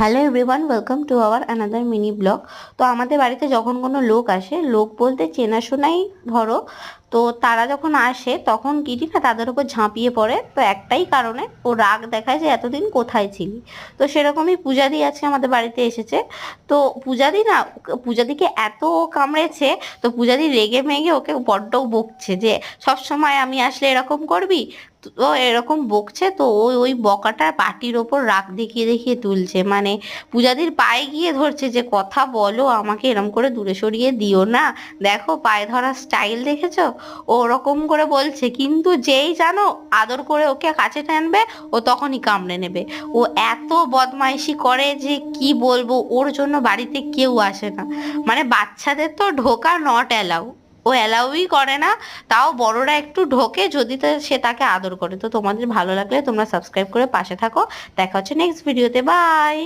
Hello everyone, welcome to our another mini blog. তো আমাদের বাড়িতে যখন কোনো লোক আসে, লোক বলতে চেনাশোনাই ধরো, তো তারা যখন আসে তখন কিটি না তাদের উপর ঝাঁপিয়ে পড়ে। তো একটাই কারণে, ও রাগ দেখায় যে এতদিন কোথায় ছিলি। তো সেরকমই পূজাদি আজকে আমাদের বাড়িতে এসেছে। তো পূজাদি না, পূজাদিকে এত কামড়েছে। তো পূজাদি রেগে মেগে ওকে বড্ড বকছে যে সবসময় আমি আসলে এরকম করবি। তো এরকম বকছে, তো ওই ওই বকাটা পাটির ওপর রাগ দেখিয়ে দেখিয়ে তুলছে, মানে পূজাদির পায়ে গিয়ে ধরছে যে কথা বলো, আমাকে এরম করে দূরে সরিয়ে দিও না। দেখো পায়ে ধরার স্টাইল দেখেছো। ও ওরকম করে বলছে, কিন্তু যেই জানো আদর করে ওকে কাছে টানবে, ও তখনই কামড়ে নেবে। ও এত বদমাইশি করে যে কি বলবো, ওর জন্য বাড়িতে কেউ আসে না। মানে বাচ্চাদের তো ঢোকা নট অ্যালাউ, ও অ্যালাউই করে না। তাও বড়রা একটু ঢোকে যদি সে তাকে আদর করে। তো তোমাদের ভালো লাগলে তোমরা সাবস্ক্রাইব করে পাশে থাকো। দেখা হচ্ছে নেক্সট ভিডিওতে, বাই।